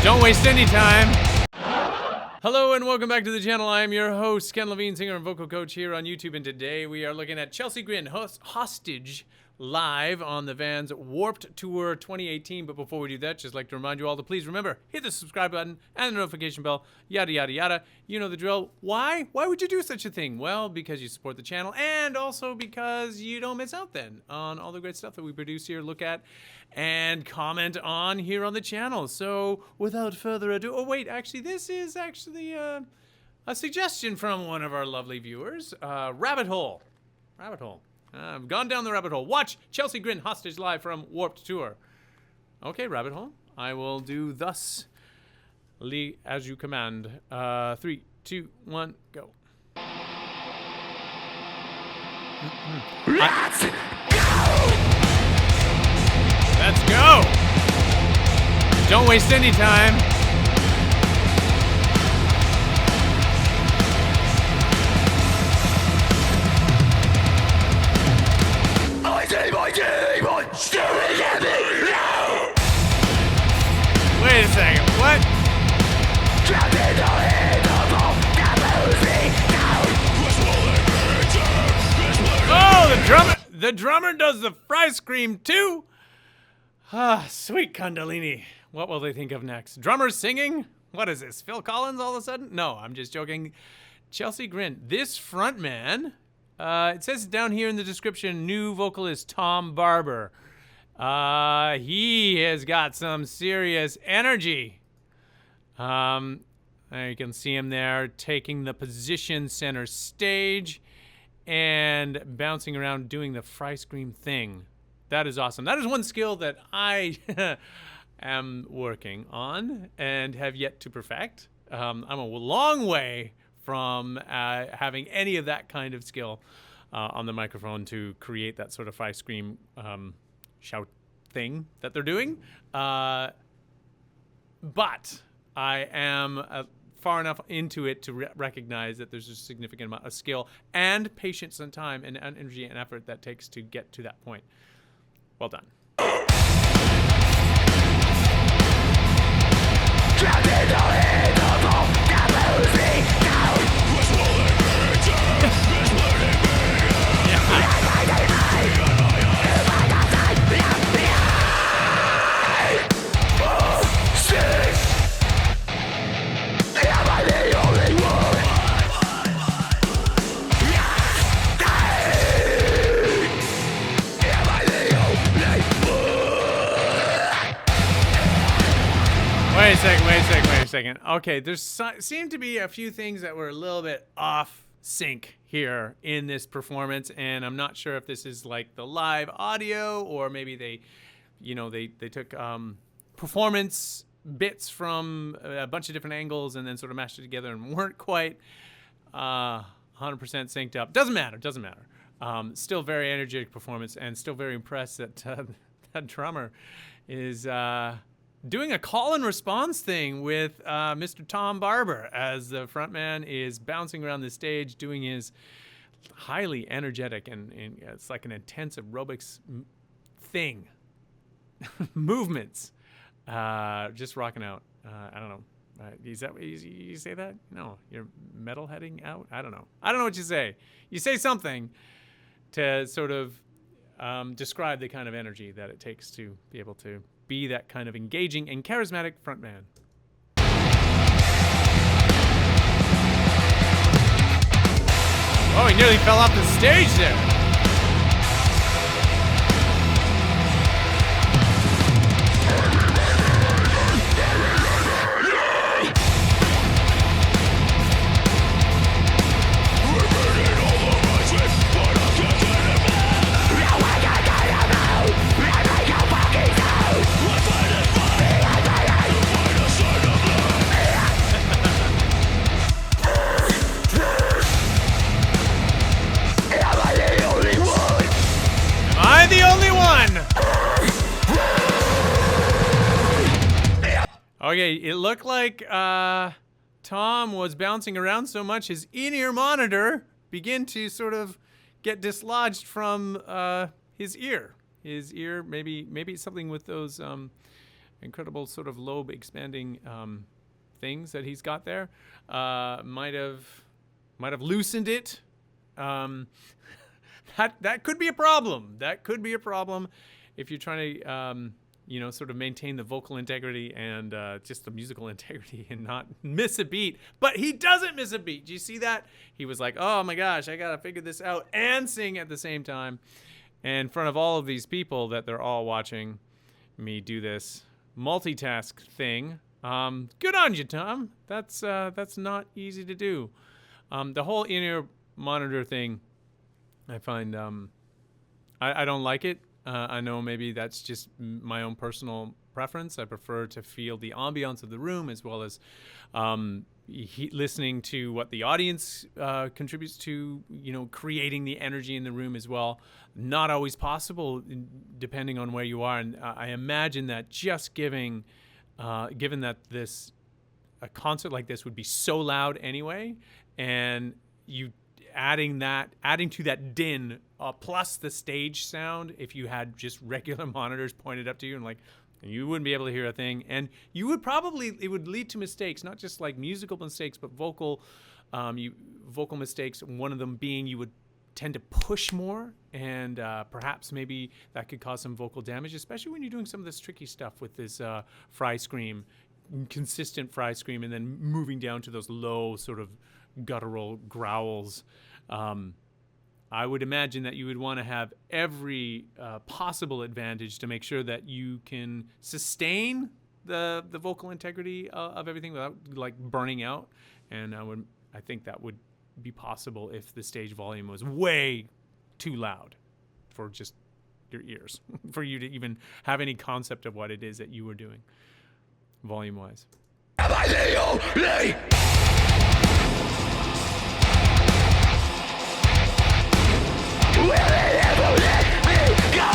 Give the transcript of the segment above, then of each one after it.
Don't waste any time. Hello and welcome back to the channel. I am your host, Ken Levine, singer and vocal coach here on YouTube. And today we are looking at Chelsea GRIN, Hostage, live on the Vans Warped Tour 2018. But before we do that, just like to remind you all to please remember, hit the subscribe button and the notification bell, yada, yada, yada. You know the drill. Why? Why would you do such a thing? Well, because you support the channel and also because you don't miss out then on all the great stuff that we produce here, look at, and comment on here on the channel. So without further ado, oh wait, actually this is actually a suggestion from one of our lovely viewers, Rabbit Hole. I've gone down the rabbit hole. Watch Chelsea GRIN Hostage live from Warped Tour. Okay, Rabbit Hole. I will do thus as you command. 3, 2, 1, go. Let's go! Don't waste any time. Wait a second, what? Oh, the drummer does the fry scream too? Ah, sweet Kundalini. What will they think of next? Drummer singing? What is this, Phil Collins all of a sudden? No, I'm just joking. Chelsea GRIN, this frontman, it says down here in the description, new vocalist Tom Barber. He has got some serious energy. You can see him there taking the position center stage and bouncing around doing the fry scream thing. That is awesome. That is one skill that I am working on and have yet to perfect. I'm a long way from having any of that kind of skill on the microphone to create that sort of fry scream shout thing that they're doing. But I am far enough into it to recognize that there's a significant amount of skill and patience and time and energy and effort that takes to get to that point. Well done. Wait a second. Okay, there seemed to be a few things that were a little bit off sync here in this performance, and I'm not sure if this is like the live audio or maybe they took performance bits from a bunch of different angles and then sort of mashed it together and weren't quite 100% synced up. Doesn't matter. Still very energetic performance and still very impressed that that drummer is doing a call and response thing with Mr. Tom Barber as the frontman is bouncing around the stage doing his highly energetic and it's like an intense aerobics thing. Movements. Just rocking out. I don't know. Is that you say that? No, you're metal heading out? I don't know. I don't know what you say. You say something to sort of describe the kind of energy that it takes to be able to be that kind of engaging and charismatic frontman. Oh, he nearly fell off the stage there. Okay, it looked like Tom was bouncing around so much his in-ear monitor began to sort of get dislodged from his ear. Maybe something with those incredible sort of lobe expanding things that he's got there. Might have loosened it. That could be a problem. That could be a problem if you're trying to sort of maintain the vocal integrity and just the musical integrity and not miss a beat. But he doesn't miss a beat. Do you see that? He was like, oh my gosh, I gotta figure this out and sing at the same time in front of all of these people that they're all watching me do this multitask thing. Good on you, Tom. That's not easy to do. The whole in-ear monitor thing, I find I don't like it. I know maybe that's just my own personal preference. I prefer to feel the ambiance of the room as well as listening to what the audience contributes to, creating the energy in the room as well. Not always possible depending on where you are. And I imagine that just given that a concert like this would be so loud anyway, and you adding to that din plus the stage sound, if you had just regular monitors pointed up to you and you wouldn't be able to hear a thing, and it would lead to mistakes, not just like musical mistakes, but vocal mistakes. One of them being you would tend to push more, and perhaps maybe that could cause some vocal damage, especially when you're doing some of this tricky stuff with this fry scream, consistent fry scream, and then moving down to those low sort of guttural growls. I would imagine that you would want to have every possible advantage to make sure that you can sustain the vocal integrity of everything without burning out. And I think that would be possible if the stage volume was way too loud for just your ears, for you to even have any concept of what it is that you were doing volume-wise. Will it ever let me go?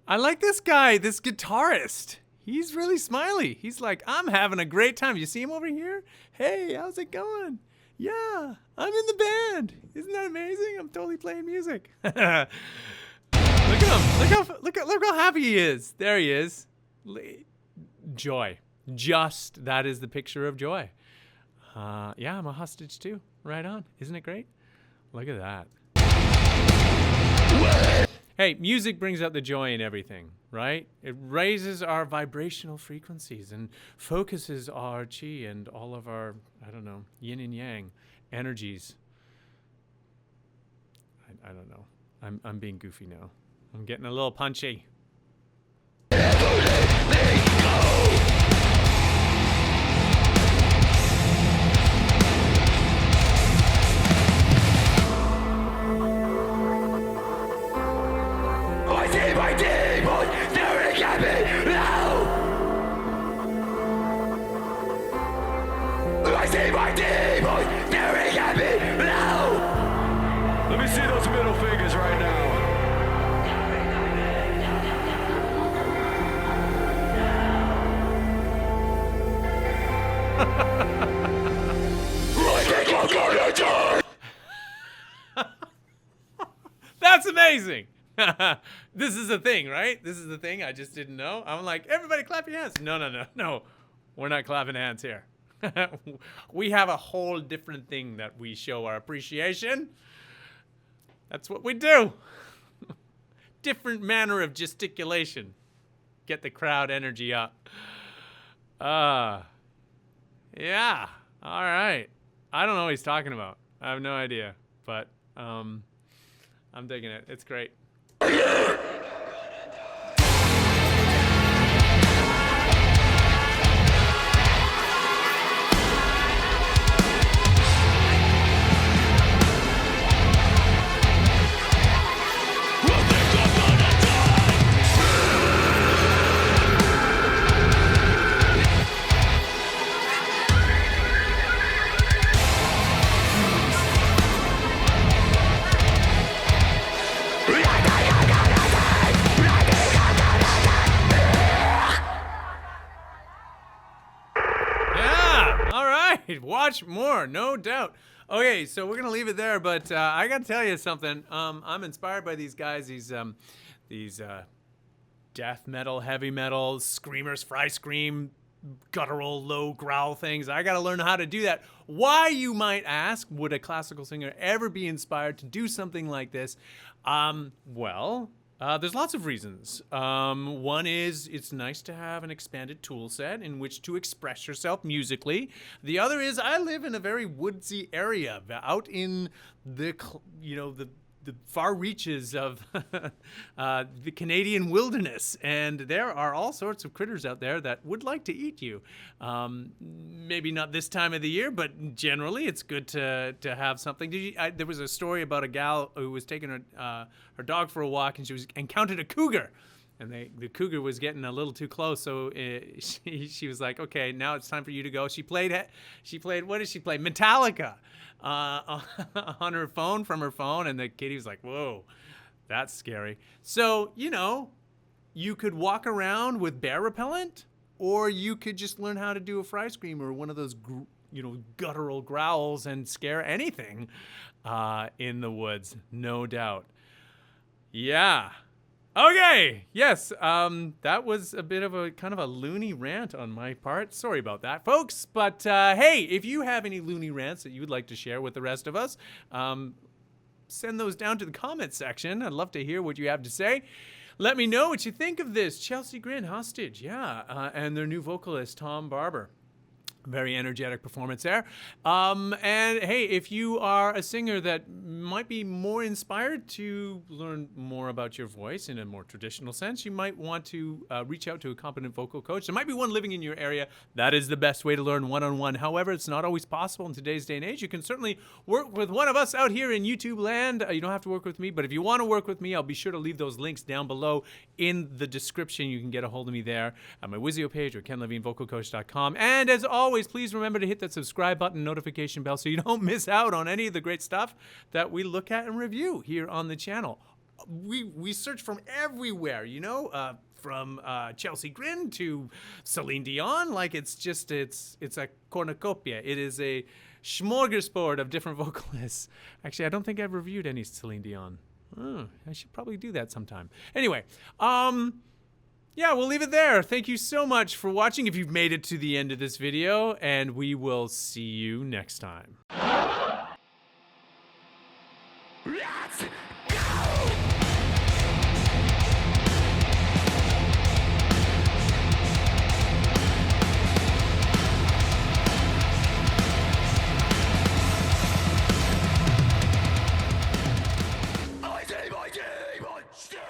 I like this guy, this guitarist. He's really smiley. He's like, I'm having a great time. You see him over here? Hey, how's it going? Yeah, I'm in the band. Isn't that amazing? I'm totally playing music. Look at him. Look how happy he is. There he is. Joy. Just that is the picture of joy. Yeah, I'm a hostage too. Right on. Isn't it great? Look at that. Hey, music brings out the joy in everything, right? It raises our vibrational frequencies and focuses our chi and all of our, yin and yang energies. I don't know. I'm being goofy now. I'm getting a little punchy. Let me see those middle fingers right now. That's amazing. This is a thing, right? This is the thing I just didn't know. I'm like, everybody clap your hands. No. We're not clapping hands here. We have a whole different thing that we show our appreciation. That's what we do. Different manner of gesticulation. Get the crowd energy up. Yeah. All right. I don't know what he's talking about. I have no idea. But I'm digging it. It's great. right, watch more, no doubt. Okay, so we're gonna leave it there, but I gotta tell you something. I'm inspired by these guys. These death metal, heavy metal, screamers, fry scream, guttural, low growl things. I gotta learn how to do that. Why, you might ask, would a classical singer ever be inspired to do something like this? Well, there's lots of reasons. One is it's nice to have an expanded tool set in which to express yourself musically. The other is I live in a very woodsy area out in the far reaches of the Canadian wilderness, and there are all sorts of critters out there that would like to eat you. Maybe not this time of the year, but generally it's good to have something. There was a story about a gal who was taking her dog for a walk, and she encountered a cougar. And the cougar was getting a little too close, so she was like, "Okay, now it's time for you to go." She played. What did she play? Metallica on her phone, from her phone, and the kitty was like, "Whoa, that's scary." So you could walk around with bear repellent, or you could just learn how to do a fry scream or one of those guttural growls and scare anything in the woods, no doubt. Yeah. Okay, yes, that was a bit of a kind of a loony rant on my part. Sorry about that, folks. But hey, if you have any loony rants that you would like to share with the rest of us, send those down to the comment section. I'd love to hear what you have to say. Let me know what you think of this. Chelsea Grin, Hostage, yeah, and their new vocalist, Tom Barber. Very energetic performance there. And hey, if you are a singer that might be more inspired to learn more about your voice in a more traditional sense, you might want to reach out to a competent vocal coach. There might be one living in your area. That is the best way to learn one-on-one. However, it's not always possible in today's day and age. You can certainly work with one of us out here in YouTube land. You don't have to work with me, but if you want to work with me, I'll be sure to leave those links down below in the description. You can get a hold of me there at my Wizio page or kenlevinevocalcoach.com. And as always, please remember to hit that subscribe button, notification bell, so you don't miss out on any of the great stuff that we look at and review here on the channel. We search from everywhere, from Chelsea Grin to Celine Dion. Like it's a cornucopia. It is a smorgasbord of different vocalists. Actually, I don't think I've reviewed any Celine Dion. I should probably do that sometime. Anyway, yeah, we'll leave it there. Thank you so much for watching if you've made it to the end of this video, and we will see you next time. Rats!